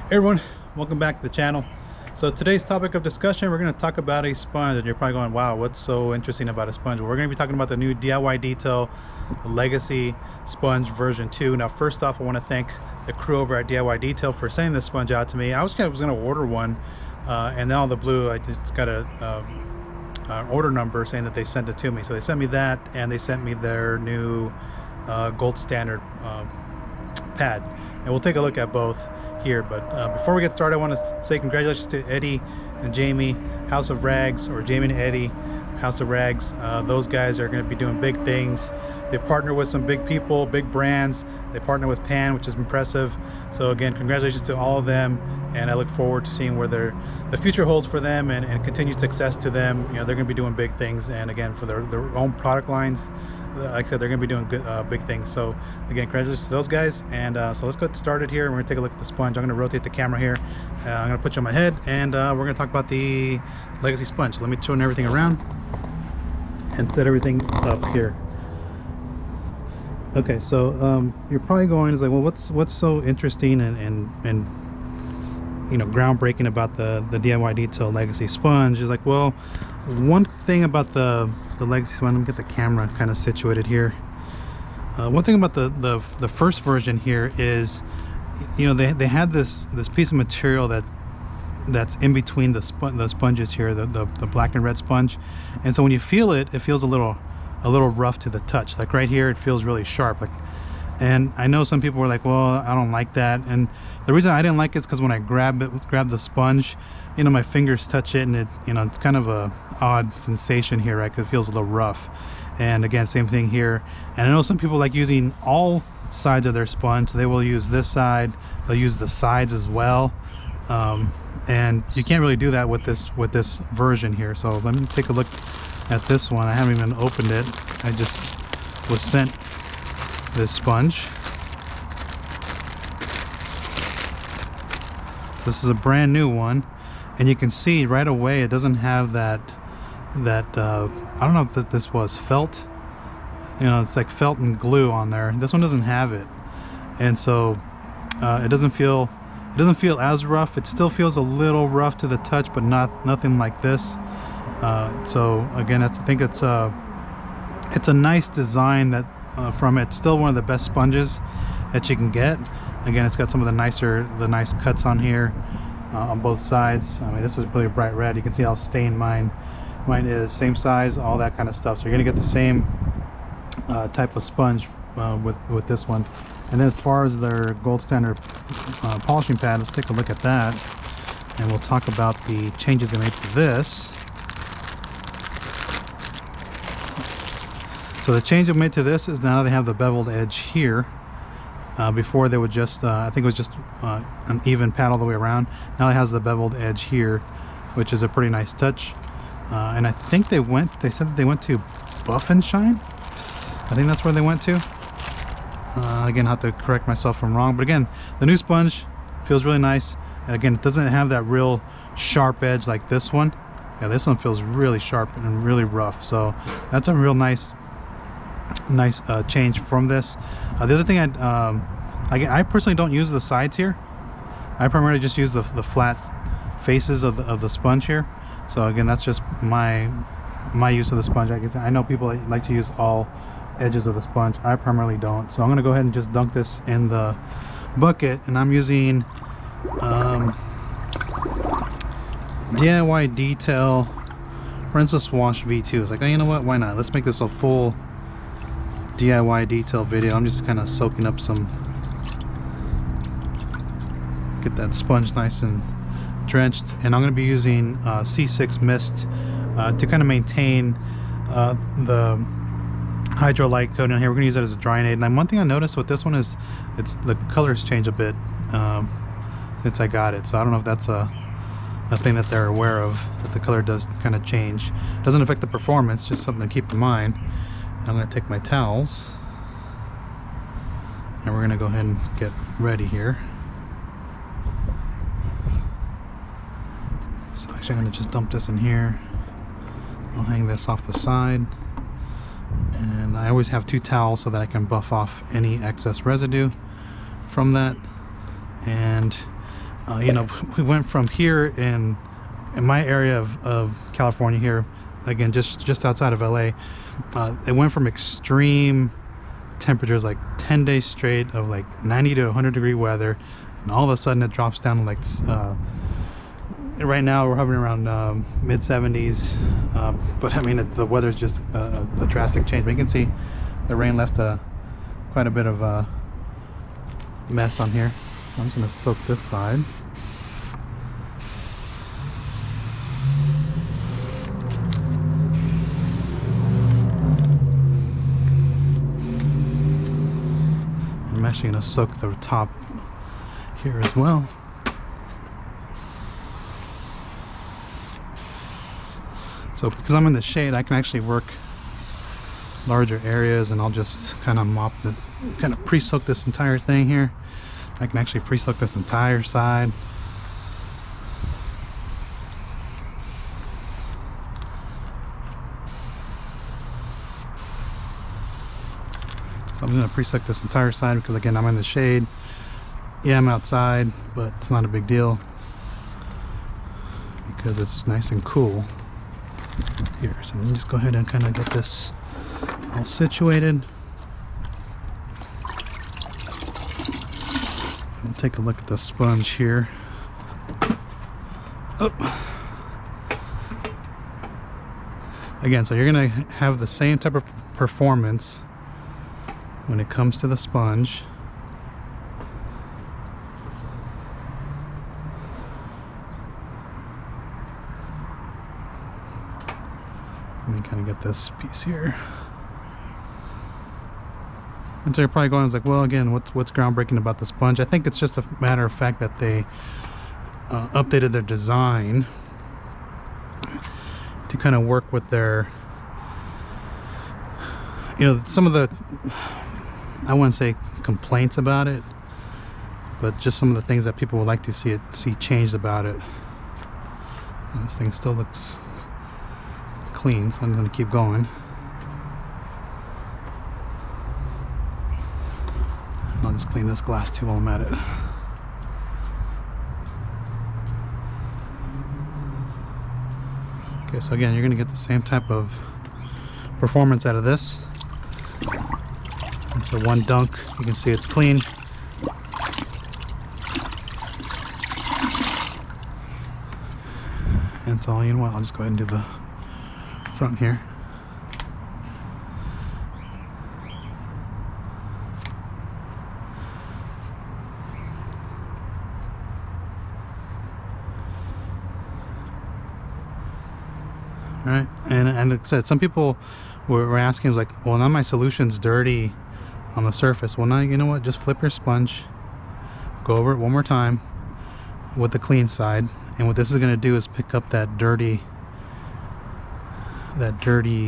Hey everyone, welcome back to the channel. So today's topic of discussion, we're going to talk about a sponge, and you're probably going, wow, what's so interesting about a sponge? Well, we're going to be talking about the new DIY Detail Legacy Sponge version 2. Now first off, I want to thank the crew over at DIY Detail for sending this sponge out to me. I was going to order one, and then all the blue, I just got a order number saying that they sent it to me. So they sent me that, and they sent me their new gold standard pad, and we'll take a look at both here. But before we get started, I want to say congratulations to Eddie and Jamie, House of Rags, or Jamie and Eddie, House of Rags. Those guys are going to be doing big things. They partner with some big people, big brands. They partner with Pan, which is impressive. So again, congratulations to all of them, and I look forward to seeing where the future holds for them, and continued success to them. You know, they're going to be doing big things, and again, for their own product lines, like I said, they're going to be doing good, big things. So again, congratulations to those guys. And so let's get started here. We're going to take a look at the sponge. I'm going to rotate the camera here. I'm going to put you on my head, and we're going to talk about the Legacy sponge. Let me turn everything around and set everything up here. Okay, so you're probably going, is like, well, what's so interesting and you know, groundbreaking about the DIY Detail Legacy sponge? Is like, well, one thing about the Legacy sponge, let me get the camera kind of situated here. One thing about the first version here is, you know, they had this piece of material that's in between the sponges here, the black and red sponge, and so when you feel it, it feels a little rough to the touch. Like right here, it feels really sharp. Like, and I know some people were like, well, I don't like that. And the reason I didn't like it is because when I grab the sponge, you know, my fingers touch it, and it, you know, it's kind of a odd sensation here, right? Because it feels a little rough. And again, same thing here. And I know some people like using all sides of their sponge. They will use this side, they'll use the sides as well. And you can't really do that with this version here. So let me take a look at this one. I haven't even opened it. I just was sent this sponge. So this is a brand new one, and you can see right away it doesn't have that I don't know if this was felt, you know, it's like felt and glue on there. This one doesn't have it, and so it doesn't feel as rough. It still feels a little rough to the touch, but nothing like this. So again, I think it's a nice design that from it. It's still one of the best sponges that you can get. Again, it's got some of the nice cuts on here on both sides. I mean, this is really bright red. You can see how stained mine is. Same size, all that kind of stuff. So you're gonna get the same type of sponge with this one. And then as far as their gold standard polishing pad, let's take a look at that, and we'll talk about the changes they made to this. So the change they made to this is now they have the beveled edge here. Before they would just, I think it was just an even pad all the way around. Now it has the beveled edge here, which is a pretty nice touch. And I think they said that they went to Buff and Shine. I think that's where they went to. Again, I have to correct myself if I'm wrong. But again, the new sponge feels really nice. Again, it doesn't have that real sharp edge like this one. Yeah, this one feels really sharp and really rough. So that's a real nice change from this. The other thing, I personally don't use the sides here. I primarily just use the flat faces of the sponge here. So again, that's just my use of the sponge. I know people like to use all edges of the sponge. I primarily don't. So I'm gonna go ahead and just dunk this in the bucket, and I'm using DIY Detail Rinseless Wash V2. It's like, oh, you know what, why not? Let's make this a full DIY Detail video. I'm just kind of soaking up get that sponge nice and drenched, and I'm going to be using C6 mist to kind of maintain the hydrolyte coating here. We're going to use it as a drying aid. And one thing I noticed with this one is the colors change a bit since I got it. So I don't know if that's a thing that they're aware of, that the color does kind of change. Doesn't affect the performance, just something to keep in mind. I'm going to take my towels, and we're going to go ahead and get ready here. So actually I'm going to just dump this in here. I'll hang this off the side, and I always have 2 towels so that I can buff off any excess residue from that. And You know, we went from here in my area of California here, again, just outside of LA. It went from extreme temperatures, like 10 days straight of like 90 to 100 degree weather, and all of a sudden it drops down to like right now we're hovering around mid 70s, but I mean the weather's just a drastic change. But you can see the rain left quite a bit of mess on here, so I'm just going to soak this side. I'm actually going to soak the top here as well. So because I'm in the shade, I can actually work larger areas, and I'll just kind of kind of pre-soak this entire thing here. I can actually pre-soak this entire side. So I'm going to pre-soak this entire side because, again, I'm in the shade. Yeah, I'm outside, but it's not a big deal because it's nice and cool here. So let me just go ahead and kind of get this all situated. We'll take a look at the sponge here. Oh. Again, so you're going to have the same type of performance when it comes to the sponge. Let me kind of get this piece here. And so you're probably going, like, well, again, what's groundbreaking about the sponge? I think it's just a matter of fact that they updated their design to kind of work with their, you know, some of the, I wouldn't say complaints about it, but just some of the things that people would like to see changed about it. And this thing still looks clean, so I'm going to keep going. And I'll just clean this glass too while I'm at it. Okay, so again, you're going to get the same type of performance out of this. And so one dunk, you can see it's clean. And so, you know what, I'll just go ahead and do the front here. All right, and like I said, some people were asking, was like, well, now my solution's dirty on the surface. Well, now, you know what, just flip your sponge, go over it one more time with the clean side, and what this is going to do is pick up that dirty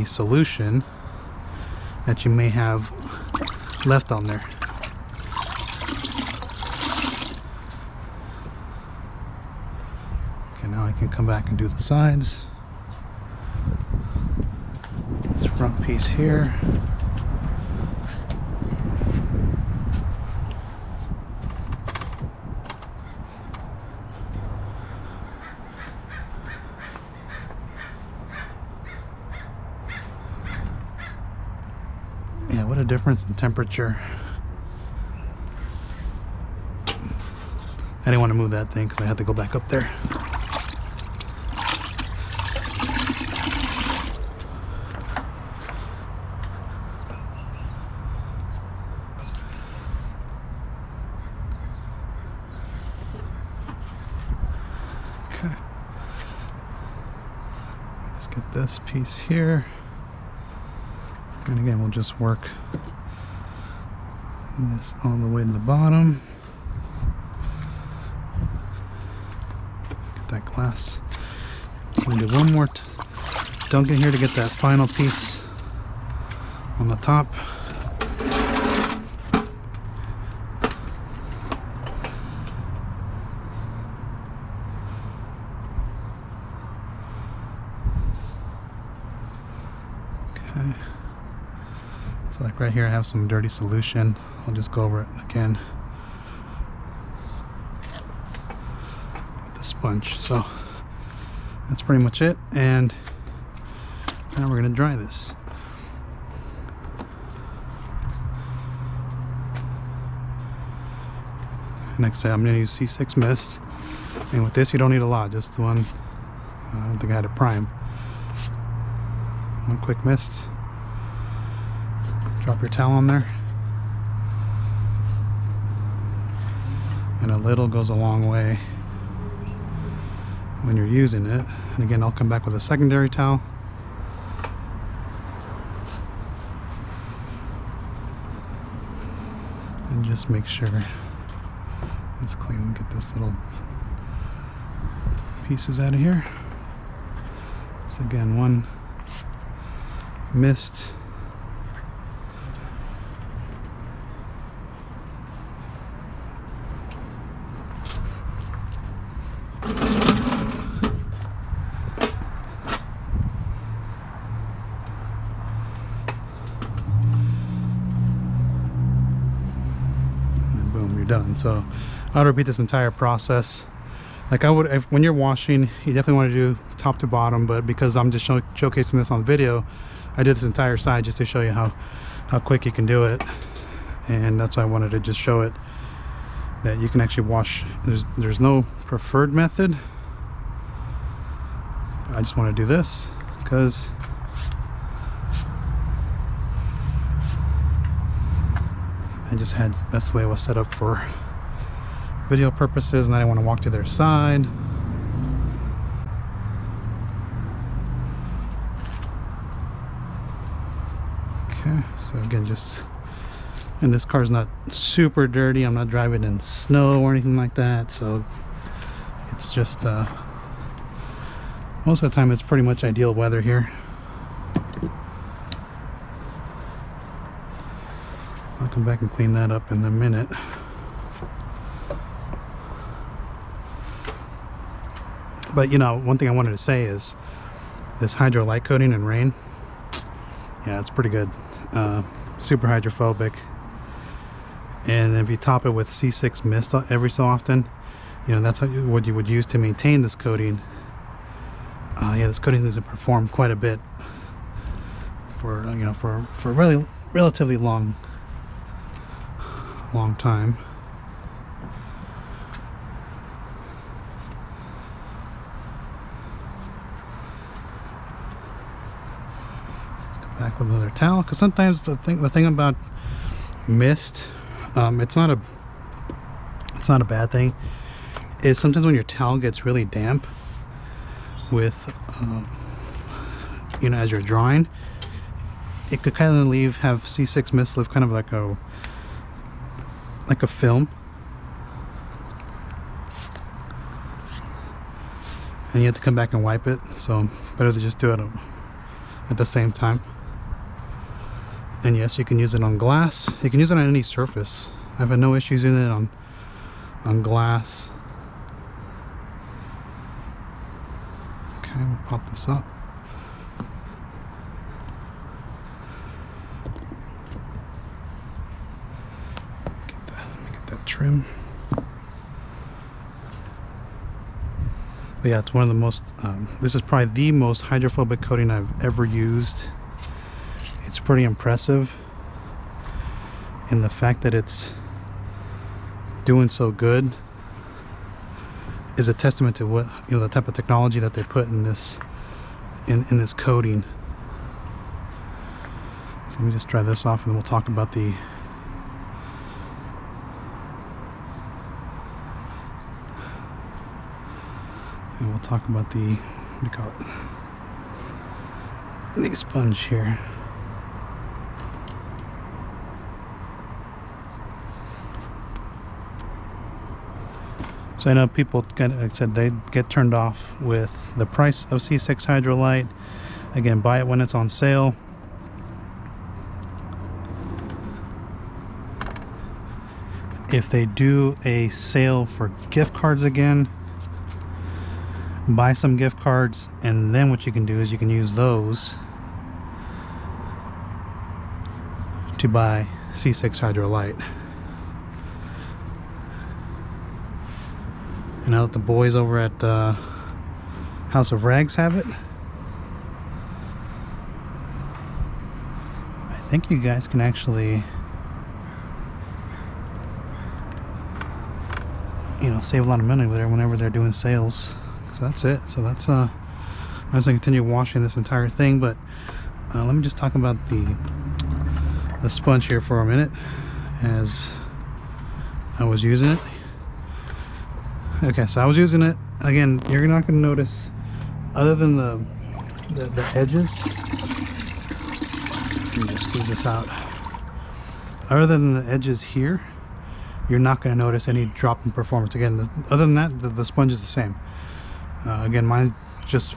solution that you may have left on there. Okay, now I can come back and do the sides. This front piece here. Yeah, what a difference in temperature. I didn't want to move that thing because I had to go back up there. Okay. Let's get this piece here. And again, we'll just work this all the way to the bottom. Get that glass. I'm gonna do one more dunk in here to get that final piece on the top. Okay. So like right here I have some dirty solution. I'll just go over it again. the sponge. So that's pretty much it, and now we're going to dry this. And like I said, I'm going to use C6 mist, and with this you don't need a lot, just one. I don't think I had it prime. One quick mist. Drop your towel on there, and a little goes a long way when you're using it. And again, I'll come back with a secondary towel. And just make sure it's clean. Get this little pieces out of here. So again, one mist. Done. So I would repeat this entire process like I would when you're washing. You definitely want to do top to bottom, but because I'm just showcasing this on video, I did this entire side just to show you how quick you can do it. And that's why I wanted to just show it, that you can actually wash. There's no preferred method. I just want to do this because that's the way it was set up for video purposes, and I didn't want to walk to their side. Okay, so again, and this car's not super dirty. I'm not driving in snow or anything like that, so it's just most of the time it's pretty much ideal weather here. I'll come back and clean that up in a minute. But you know, one thing I wanted to say is this hydro light coating in rain, yeah, it's pretty good. Super hydrophobic. And if you top it with C6 mist every so often, you know, that's what you would use to maintain this coating. Yeah, this coating needs to perform quite a bit for you know, for really relatively long time. Let's go back with another towel, because sometimes the thing about mist, it's not a bad thing, is sometimes when your towel gets really damp with you know, as you're drying, it could kind of have C6 mist leave kind of like a film, and you have to come back and wipe it. So better to just do it at the same time. And yes, you can use it on glass. You can use it on any surface. I've had no issues using it on glass. Okay, we'll pop this up. Trim. But yeah, it's one of the most this is probably the most hydrophobic coating I've ever used. It's pretty impressive, and the fact that it's doing so good is a testament to what, you know, the type of technology that they put in this in this coating. So let me just dry this off, and then we'll talk about the what do you call it, the sponge here. So I know people, like I said, they get turned off with the price of C6 Hydro Light. Again, buy it when it's on sale. If they do a sale for gift cards again, buy some gift cards, and then what you can do is you can use those to buy C6 Hydro Light. And now that the boys over at House of Rags have it, I think you guys can actually, you know, save a lot of money with it whenever they're doing sales. So that's it. So that's I'm just gonna continue washing this entire thing, but let me just talk about the sponge here for a minute as I was using it. Okay, so I was using it again. You're not gonna notice, other than the edges. Let me just squeeze this out. Other than the edges here, you're not going to notice any drop in performance. Again, other than that, the sponge is the same. Again, mine just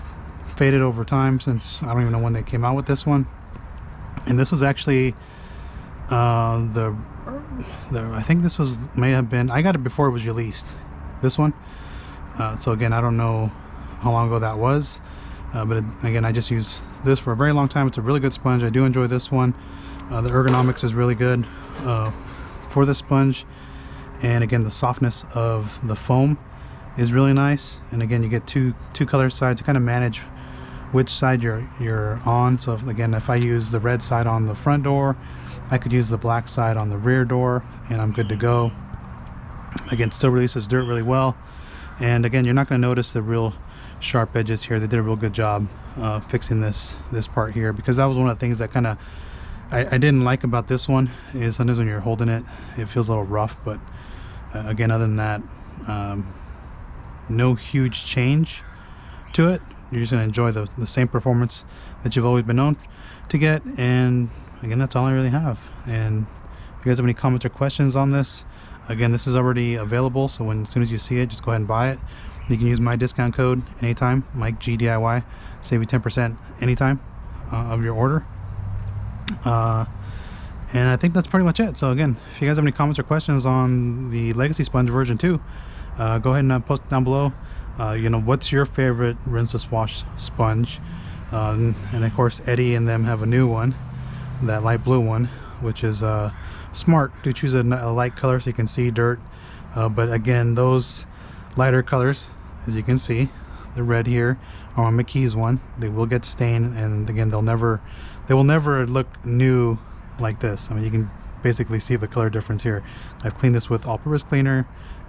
faded over time, since I don't even know when they came out with this one. And this was actually I think this was, may have been, I got it before it was released, this one. So again, I don't know how long ago that was. But again, I just use this for a very long time. It's a really good sponge. I do enjoy this one. The ergonomics is really good for the sponge, and again, the softness of the foam is really nice. And again, you get two color sides to kind of manage which side you're on. So if I use the red side on the front door, I could use the black side on the rear door, and I'm good to go. Again, still releases dirt really well. And again, you're not going to notice the real sharp edges here. They did a real good job fixing this part here, because that was one of the things that kind of I didn't like about this one, is sometimes when you're holding it, it feels a little rough. But again, other than that, no huge change to it. You're just going to enjoy the same performance that you've always been known to get. And again, that's all I really have. And if you guys have any comments or questions on this, again, this is already available, so as soon as you see it, just go ahead and buy it. You can use my discount code anytime, Mike G DIY, save you 10% anytime of your order. And I think that's pretty much it. So again, if you guys have any comments or questions on the Legacy Sponge version 2, go ahead and post down below. You know, what's your favorite rinseless wash sponge? And of course, Eddie and them have a new one, that light blue one, which is smart to choose a light color so you can see dirt. But again, those lighter colors, as you can see, the red here, or on McKee's one, they will get stained, and again, they will never look new like this. I mean, you can basically see the color difference here. I've cleaned this with all-purpose cleaner,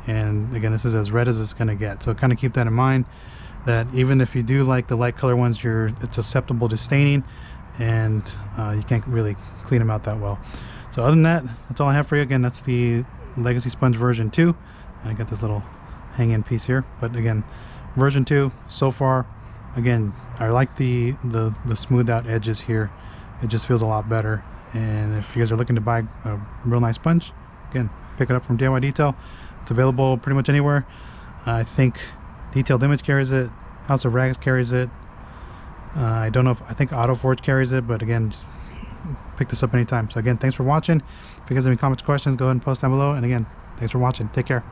and again, this is as red as it's going to get. So kind of keep that in mind, that even if you do like the light color ones, it's susceptible to staining, and you can't really clean them out that well. So other than that, that's all I have for you. Again, that's the Legacy Sponge version 2, and I got this little hang-in piece here. But again, version 2 so far, again, I like the smoothed out edges here. It just feels a lot better. And if you guys are looking to buy a real nice sponge, again, pick it up from DIY Detail. It's available pretty much anywhere. I think Detailed Image carries it, House of Rags carries it. I don't know I think AutoForge carries it, but again, just pick this up anytime. So again, thanks for watching. If you guys have any comments or questions, go ahead and post down below. And again, thanks for watching. Take care.